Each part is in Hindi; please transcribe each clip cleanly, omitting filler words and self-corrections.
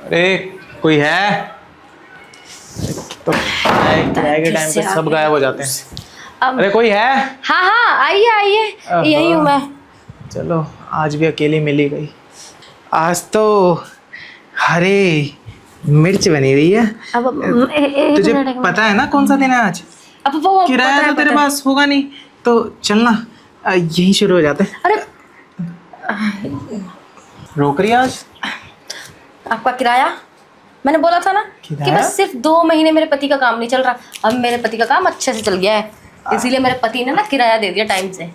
अरे कोई है? तो किराए के टाइम पे सब गायब हो जाते हैं। अरे कोई है? हाँ हाँ, आइए आइए, यही हूँ मैं। चलो आज भी अकेली मिली गई। आज तो हरी मिर्च बनी हुई है। अब तुझे पता है ना कौन सा दिन है आज? अब वो किराया तो तेरे पास होगा नहीं, तो चलना यहीं शुरू हो जाते हैं। अरे रोक रही है आज? आपका किराया मैंने बोला था ना कि किराया? बस सिर्फ 2 महीने मेरे पति का काम नहीं चल रहा। अब मेरे पति का काम अच्छे से चल गया है, इसीलिए मेरे पति ने ना किराया दे दिया टाइम से।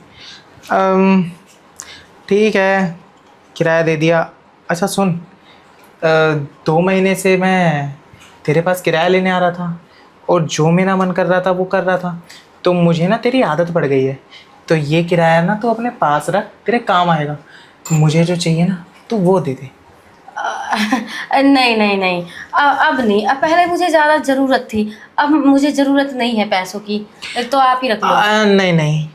ठीक है, किराया दे दिया। अच्छा सुन, 2 महीने से मैं तेरे पास किराया लेने आ रहा था और जो मेरा मन कर रहा था वो कर रहा था, तो मुझे ना तेरी आदत पड़ गई है। तो ये किराया ना तू अपने पास रख, तेरे काम आएगा। मुझे जो चाहिए ना तू वो दे दे। नहीं नहीं नहीं, अब नहीं। अब पहले मुझे ज़्यादा ज़रूरत थी, अब मुझे ज़रूरत नहीं है पैसों की, तो आप ही रख लो। नहीं नहीं,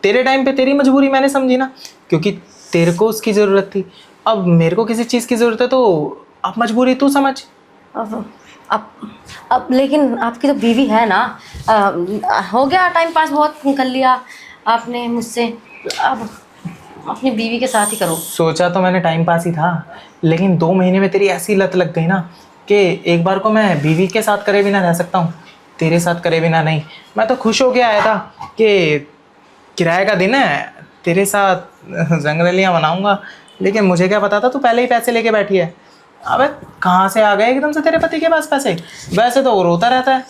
तेरे टाइम पे तेरी मजबूरी मैंने समझी ना, क्योंकि तेरे को उसकी ज़रूरत थी। अब मेरे को किसी चीज़ की ज़रूरत है तो अब मजबूरी तू समझ। अब लेकिन आपकी तो बीवी है ना। हो गया टाइम पास बहुत कर लिया आपने मुझसे, अब अपनी बीवी के साथ ही करो। सोचा तो मैंने टाइम पास ही था, लेकिन 2 महीने में तेरी ऐसी लत लग गई ना कि एक बार को मैं बीवी के साथ करे बिना रह सकता हूँ, तेरे साथ करे बिना नहीं। मैं तो खुश होके आया था कि किराए का दिन है, तेरे साथ जंगरलियाँ मनाऊंगा, लेकिन मुझे क्या पता था तू पहले ही पैसे लेके बैठी है। अबे कहाँ से आ गए एकदम से तेरे पति के पास पैसे? वैसे तो वो रोता रहता है।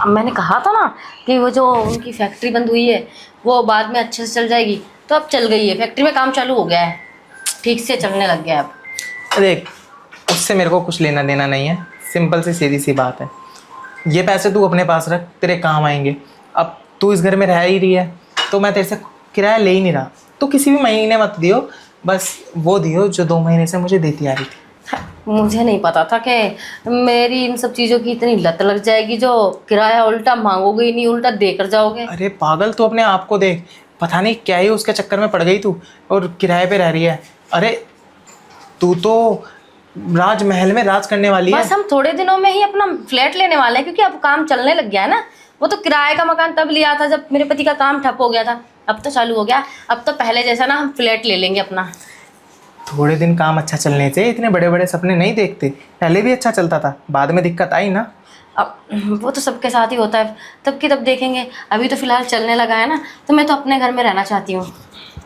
मैंने कहा था ना कि वो जो उनकी फैक्ट्री बंद हुई है वो बाद में अच्छे से चल जाएगी, तो अब चल गई है। फैक्ट्री में काम चालू हो गया है, ठीक से चलने लग गया है अब। देख, उससे मेरे को कुछ लेना देना नहीं है, सिंपल सी सीधी सी बात है। ये पैसे तू अपने पास रख, तेरे काम आएंगे। अब तू इस घर में रह ही रही है तो मैं तेरे से किराया ले ही नहीं रहा, तो किसी भी महीने मत दियो, बस वो दियो जो 2 महीने से मुझे देती आ रही थी। मुझे नहीं पता था कि मेरी इन सब चीज़ों की इतनी लत लग जाएगी, जो किराया उल्टा मांगोगे ही नहीं, उल्टा देकर जाओगे। अरे पागल, तू अपने आप को देख, पता नहीं क्या ही उसके चक्कर में पड़ गई तू और किराए पे रह रही है। अरे तू तो राजमहल में राज करने वाली है। बस हम थोड़े दिनों में ही अपना फ्लैट लेने वाले हैं, क्योंकि अब काम चलने लग गया है ना। वो तो किराए का मकान तब लिया था जब मेरे पति का काम ठप हो गया था, अब तो चालू हो गया। अब तो पहले जैसा ना हम फ्लैट ले लेंगे अपना। थोड़े दिन काम अच्छा चलने से इतने बड़े बड़े सपने नहीं देखते। पहले भी अच्छा चलता था, बाद में दिक्कत आई ना। अब वो तो सबके साथ ही होता है, तब की तब देखेंगे। अभी तो फिलहाल चलने लगा है ना, तो मैं तो अपने घर में रहना चाहती हूँ।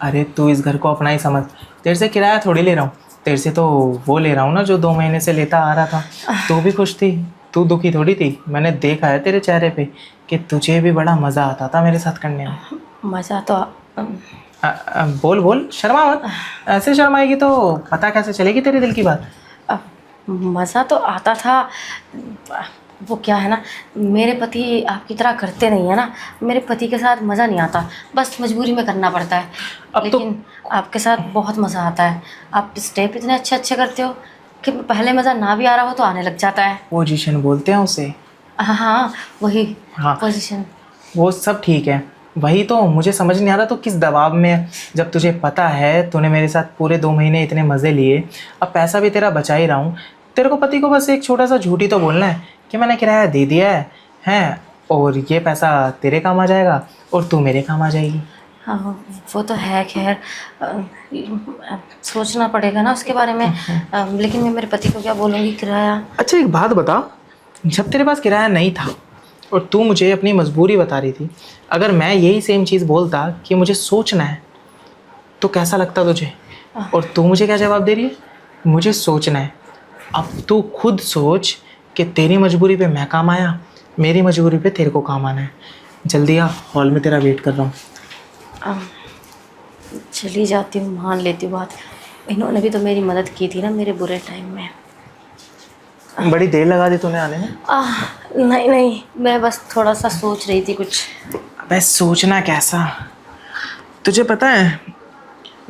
अरे तू इस घर को अपना ही समझ, तेरे से किराया थोड़ी ले रहा हूँ, तेरे से तो वो ले रहा हूँ ना जो 2 महीने से लेता आ रहा था। तू भी खुश थी, तू दुखी थोड़ी थी। मैंने देखा है तेरे चेहरे पे कि तुझे भी बड़ा मज़ा आता था मेरे साथ करने में। मज़ा तो बोल बोल, शर्मा मत। ऐसे शर्माएगी तो पता कैसे चलेगी तेरे दिल की बात? मज़ा तो आता था। वो क्या है ना, मेरे पति आपकी तरह करते नहीं है ना। मेरे पति के साथ मज़ा नहीं आता, बस मजबूरी में करना पड़ता है। लेकिन आपके साथ बहुत मज़ा आता है। आप स्टेप इतने अच्छे अच्छे करते हो कि पहले मज़ा ना भी आ रहा हो तो आने लग जाता है। पोजीशन बोलते हैं उसे। हाँ वही। हाँ पोजीशन। वो सब ठीक है, वही तो मुझे समझ नहीं आ रहा तो किस दबाव में है, जब तुझे पता है तूने मेरे साथ पूरे 2 महीने इतने मज़े लिए, अब पैसा भी तेरा बचा ही रहा हूँ। तेरे को पति को बस एक छोटा सा झूठी तो बोलना है कि मैंने किराया दे दिया है हैं, और ये पैसा तेरे काम आ जाएगा और तू मेरे काम आ जाएगी। हाँ वो तो है। खैर सोचना पड़ेगा ना उसके बारे में। लेकिन मैं मेरे पति को क्या बोलूँगी किराया। अच्छा एक बात बता, जब तेरे पास किराया नहीं था और तू मुझे अपनी मजबूरी बता रही थी, अगर मैं यही सेम चीज़ बोलता कि मुझे सोचना है तो कैसा लगता तुझे? और तू मुझे क्या जवाब दे रही है? मुझे सोचना है। अब तू खुद सोच कि तेरी मजबूरी पे मैं काम आया, मेरी मजबूरी पे तेरे को काम आना है। जल्दी आ, हॉल में तेरा वेट कर रहा हूँ। चली जाती हूँ, मान लेती हूँ बात। इन्होंने भी तो मेरी मदद की थी ना मेरे बुरे टाइम में। बड़ी देर लगा दी तूने आने में। नहीं नहीं, मैं बस थोड़ा सा सोच रही थी कुछ। अबे सोचना कैसा? तुझे पता है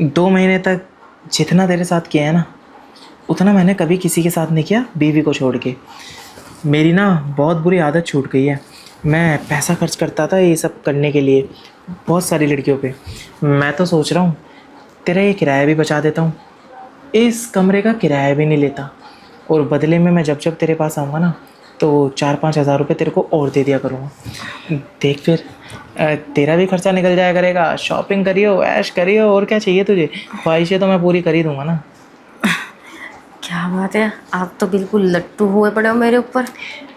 2 महीने तक जितना तेरे साथ किया है ना, उतना मैंने कभी किसी के साथ नहीं किया बीवी को छोड़ के। मेरी ना बहुत बुरी आदत छूट गई है। मैं पैसा खर्च करता था ये सब करने के लिए बहुत सारी लड़कियों पे। मैं तो सोच रहा हूँ तेरा ये किराया भी बचा देता हूँ, इस कमरे का किराया भी नहीं लेता, और बदले में मैं जब जब तेरे पास आऊँगा ना तो 4-5 हज़ार रुपये तेरे को और दे दिया करूँगा। देख फिर तेरा भी खर्चा निकल जाया करेगा, शॉपिंग करियो, ऐश करियो, और क्या चाहिए तुझे? ख्वाहिशें तो मैं पूरी कर ही दूँगा ना। क्या बात है, आप तो बिल्कुल लट्टू हुए पड़े हो मेरे ऊपर।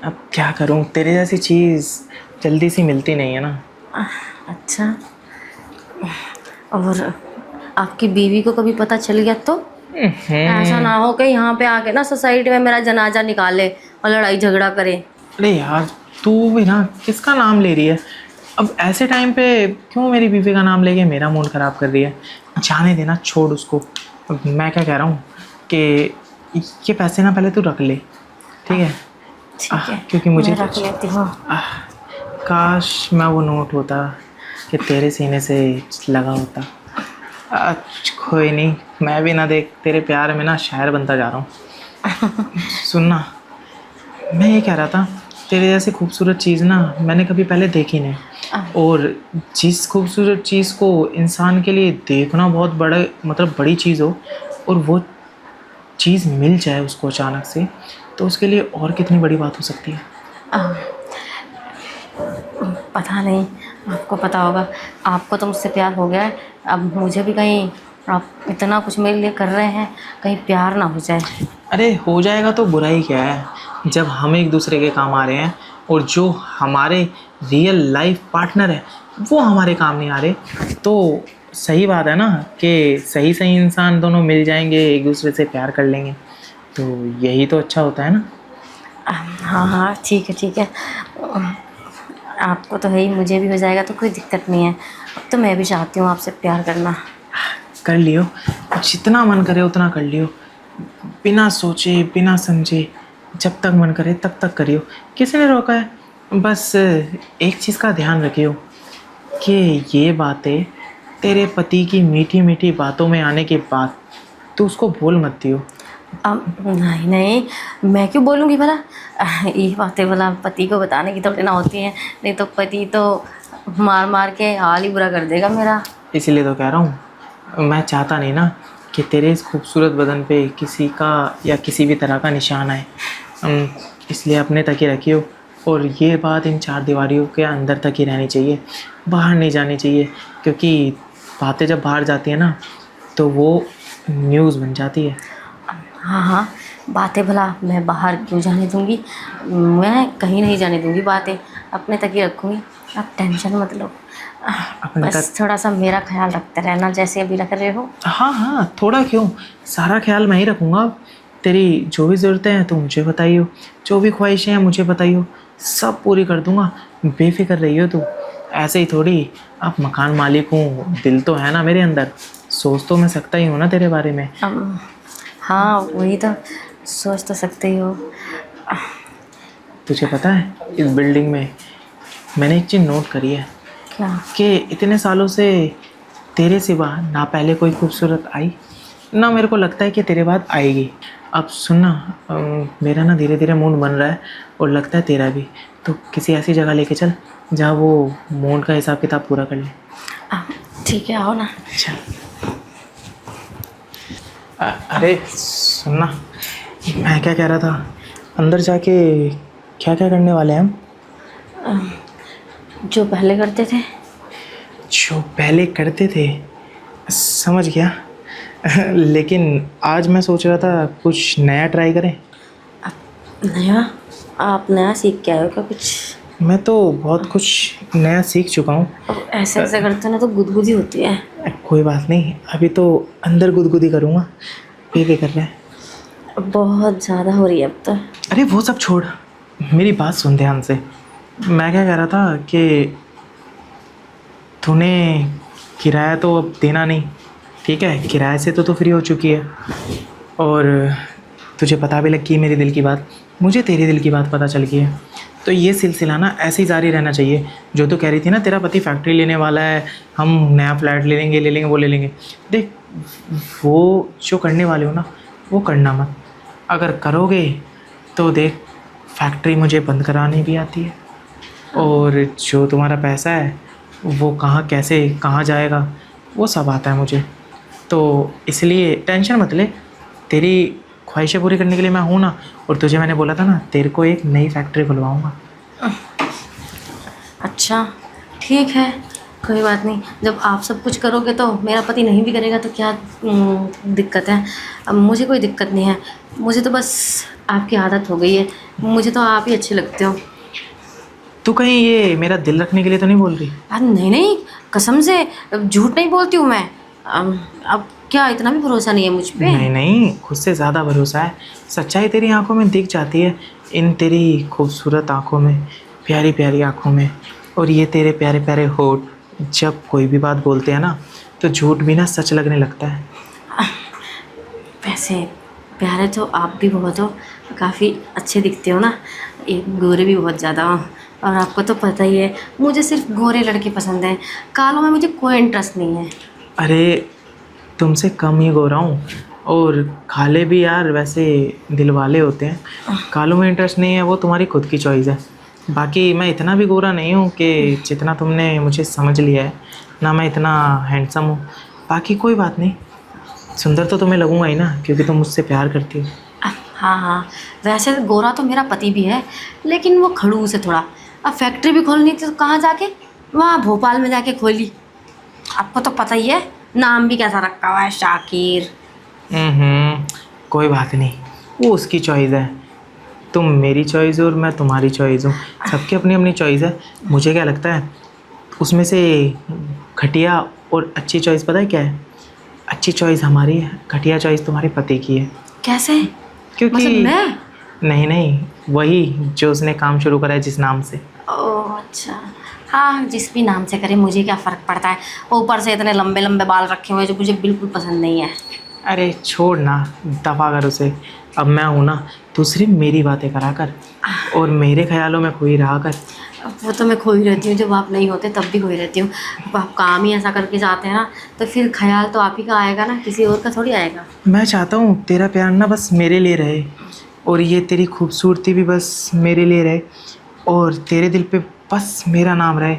अब क्या करूँ, तेरे जैसी चीज़ जल्दी सी मिलती नहीं है ना। अच्छा, और आपकी बीवी को कभी पता चल गया तो? ऐसा ना हो कि यहाँ पे आके ना सोसाइटी में मेरा जनाजा निकाले और लड़ाई झगड़ा करे। अरे यार तू भी ना किसका नाम ले रही है? अब ऐसे टाइम पे क्यों मेरी बीवी का नाम लेके मेरा मूड ख़राब कर रही है? जाने देना, छोड़ उसको। अब मैं क्या कह रहा हूँ कि ये पैसे ना पहले तू रख ले, ठीक है? ठीक है, क्योंकि मुझे मैं रख लेती हूँ। काश मैं वो नोट होता कि तेरे सीने से लगा होता। कोई नहीं, मैं भी ना देख तेरे प्यार में ना शायर बनता जा रहा हूँ। सुनना, मैं ये कह रहा था, तेरे जैसी खूबसूरत चीज़ ना मैंने कभी पहले देखी नहीं। और जिस खूबसूरत चीज़ को इंसान के लिए देखना बहुत बड़ा मतलब बड़ी चीज़ हो और वो चीज़ मिल जाए उसको अचानक से, तो उसके लिए और कितनी बड़ी बात हो सकती है। पता नहीं, आपको पता होगा। आपको तो मुझसे प्यार हो गया है, अब मुझे भी कहीं आप इतना कुछ मेरे लिए कर रहे हैं, कहीं प्यार ना हो जाए। अरे हो जाएगा तो बुरा ही क्या है, जब हम एक दूसरे के काम आ रहे हैं और जो हमारे रियल लाइफ पार्टनर है वो हमारे काम नहीं आ रहे, तो सही बात है ना कि सही सही इंसान दोनों मिल जाएंगे, एक दूसरे से प्यार कर लेंगे, तो यही तो अच्छा होता है ना। हाँ हाँ, ठीक है ठीक है। आपको तो है ही, मुझे भी हो जाएगा तो कोई दिक्कत नहीं है। अब तो मैं भी चाहती हूँ आपसे प्यार करना। कर लियो, जितना मन करे उतना कर लियो, बिना सोचे बिना समझे, जब तक मन करे तब तक करियो, किसी ने रोका है? बस एक चीज़ का ध्यान रखियो कि ये बातें तेरे पति की मीठी मीठी बातों में आने के बाद तो उसको बोल मत दियो। नहीं नहीं, मैं क्यों बोलूँगी भला? ये बातें भला पति को बताने की थोड़ी ना होती हैं, नहीं तो पति तो मार मार के हाल ही बुरा कर देगा मेरा। इसीलिए तो कह रहा हूँ, मैं चाहता नहीं ना कि तेरे इस खूबसूरत बदन पे किसी का या किसी भी तरह का निशान आए, इसलिए अपने तक ही रखियो। और ये बात इन 4 दीवारियों के अंदर तक ही रहनी चाहिए, बाहर नहीं जानी चाहिए, क्योंकि बातें जब बाहर जाती है ना तो वो न्यूज़ बन जाती है। हाँ हाँ, बातें भला मैं बाहर क्यों जाने दूँगी? मैं कहीं नहीं जाने दूँगी, बातें अपने तक ही रखूँगी। आप टेंशन मत लो, बस थोड़ा सा मेरा ख्याल रखते रहना जैसे अभी रख रहे हो। हाँ हाँ, थोड़ा क्यों, सारा ख्याल मैं ही रखूँगा। तेरी जो भी ज़रूरतें हैं तो मुझे बताइयो, जो भी ख्वाहिशें हैं मुझे बताइयो, सब पूरी कर दूँगा, बेफिक्र रहियो तू। ऐसे ही थोड़ी, अब मकान मालिक हूँ, दिल तो है ना मेरे अंदर, सोच तो मैं सकता ही हूँ ना तेरे बारे में। हाँ वही तो, सोच तो सकते ही हो। तुझे पता है इस बिल्डिंग में मैंने एक चीज़ नोट करी है क्या? कि इतने सालों से तेरे सिवा ना पहले कोई खूबसूरत आई, ना मेरे को लगता है कि तेरे बाद आएगी। अब सुनना, मेरा ना धीरे धीरे मूड बन रहा है और लगता है तेरा भी, तो किसी ऐसी जगह लेके चल जहाँ वो मूड का हिसाब किताब पूरा कर ले। ठीक है, आओ ना। अच्छा, अरे सुनना, मैं क्या कह रहा था, अंदर जाके क्या क्या करने वाले हैं हम? जो पहले करते थे। जो पहले करते थे, समझ गया। लेकिन आज मैं सोच रहा था कुछ नया ट्राई करें। नया? आप नया सीख के आए हो क्या कुछ? मैं तो बहुत कुछ नया सीख चुका हूँ। अब ऐसे ऐसे करते ना तो गुदगुदी होती है। कोई बात नहीं, अभी तो अंदर गुदगुदी करूँगा, बेफिक्र रह। बहुत ज़्यादा हो रही है अब तो। अरे वो सब छोड़, मेरी बात सुन ध्यान से। मैं क्या कह रहा था कि तूने किराया तो अब देना नहीं, ठीक है? किराए से तो तू फ्री हो चुकी है और तुझे पता भी लग गई मेरे दिल की बात, मुझे तेरे दिल की बात पता चल गई है। तो ये सिलसिला ना ऐसे ही जारी रहना चाहिए। जो तो कह रही थी ना तेरा पति फैक्ट्री लेने वाला है, हम नया फ्लैट ले लेंगे वो ले लेंगे, देख वो जो करने वाले हो ना वो करना मत। अगर करोगे तो देख फैक्ट्री मुझे बंद करानी भी आती है, और जो तुम्हारा पैसा है वो कहाँ कैसे कहाँ जाएगा वो सब आता है मुझे। तो इसलिए टेंशन मत ले, तेरी ख्वाहिशें पूरी करने के लिए मैं हूँ ना। और तुझे मैंने बोला था ना, तेरे को एक नई फैक्ट्री खुलवाऊँगा। अच्छा ठीक है, कोई बात नहीं। जब आप सब कुछ करोगे तो मेरा पति नहीं भी करेगा तो क्या दिक्कत है। अब मुझे कोई दिक्कत नहीं है, मुझे तो बस आपकी आदत हो गई है। मुझे तो आप ही अच्छे लगते हो। तू कहीं ये मेरा दिल रखने के लिए तो नहीं बोल रही? अरे नहीं नहीं, कसम से झूठ नहीं बोलती हूँ मैं। अब क्या इतना भी भरोसा नहीं है मुझ पे? नहीं नहीं, खुद से ज़्यादा भरोसा है। सच्चाई तेरी आंखों में दिख जाती है, इन तेरी खूबसूरत आंखों में, प्यारी प्यारी आंखों में। और ये तेरे प्यारे प्यारे होठ, जब कोई भी बात बोलते हैं ना तो झूठ भी ना सच लगने लगता है। वैसे प्यारे तो आप भी बहुत हो, काफ़ी अच्छे दिखते हो ना। एक गोरे भी बहुत ज़्यादा हो। और आपको तो पता ही है मुझे सिर्फ गोरे लड़के पसंद हैं, कालों में मुझे कोई इंटरेस्ट नहीं है। अरे तुमसे कम ही गोरा हूँ। और काले भी यार वैसे दिल वाले होते हैं। कालों में इंटरेस्ट नहीं है, वो तुम्हारी खुद की चॉइस है। बाकी मैं इतना भी गोरा नहीं हूँ कि जितना तुमने मुझे समझ लिया है, ना मैं इतना हैंडसम हूँ। बाकी कोई बात नहीं, सुंदर तो तुम्हें लगूंगा ही ना, क्योंकि तुम मुझसे प्यार करती हो। हाँ हाँ, वैसे गोरा तो मेरा पति भी है, लेकिन वो खड़ूस है थोड़ा। अब फैक्ट्री भी खोलनी थी तो कहाँ जाके, वहाँ भोपाल में जाके खोली। आपको तो पता ही है नाम भी कैसा रखा हुआ है, शाकिर। कोई बात नहीं, वो उसकी चॉइस है। तुम मेरी चॉइस हो और मैं तुम्हारी चॉइस हूँ। सबकी अपनी अपनी चॉइस है। मुझे क्या लगता है, उसमें से घटिया और अच्छी चॉइस पता है क्या है? अच्छी चॉइस हमारी है, घटिया चॉइस तुम्हारे पति की है। कैसे? क्योंकि मतलब मैं? नहीं नहीं, वही जो उसने काम शुरू करा है जिस नाम से। ओह अच्छा, हाँ जिस भी नाम से करे मुझे क्या फ़र्क पड़ता है। ऊपर से इतने लंबे लंबे बाल रखे हुए हैं जो मुझे बिल्कुल पसंद नहीं है। अरे छोड़ ना, दफ़ा कर उसे। अब मैं हूँ ना, तू सिर्फ मेरी बातें करा कर और मेरे ख्यालों में खोई रहा कर। वो तो मैं खोई रहती हूँ, जब आप नहीं होते तब भी खोई रहती हूँ। अब आप काम ही ऐसा करके जाते हैं ना, तो फिर ख्याल तो आप ही का आएगा ना, किसी और का थोड़ी आएगा। मैं चाहता हूँ तेरा प्यार ना बस मेरे लिए रहे, और ये तेरी खूबसूरती भी बस मेरे लिए रहे, और तेरे दिल पे बस मेरा नाम रहे,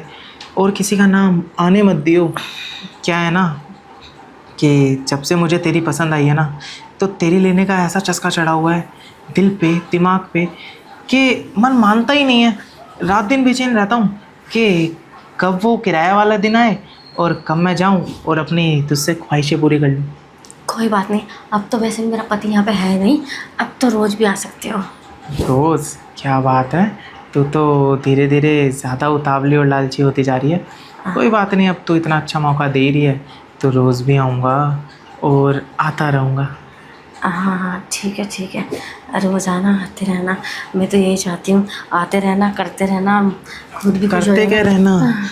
और किसी का नाम आने मत दियो। क्या है ना कि जब से मुझे तेरी पसंद आई है ना, तो तेरी लेने का ऐसा चस्का चढ़ा हुआ है दिल पे, दिमाग पे, कि मन मानता ही नहीं है। रात दिन बेचैन रहता हूँ कि कब वो किराया वाला दिन आए और कब मैं जाऊँ और अपनी तुझसे ख्वाहिशें पूरी कर लूँ। कोई बात नहीं, अब तो वैसे भी मेरा पति यहाँ पे है नहीं, अब तो रोज़ भी आ सकते हो। रोज़? क्या बात है, तू तो धीरे धीरे ज़्यादा उतावली और लालची होती जा रही है। कोई बात नहीं, अब तू इतना अच्छा मौका दे ही रही है तो रोज़ भी आऊँगा और आता रहूँगा। हाँ हाँ ठीक है, रोज़ाना आते रहना। मैं तो यही चाहती हूँ, आते रहना, करते रहना, खुद भी खुश हो करते क्या जाना। रहना,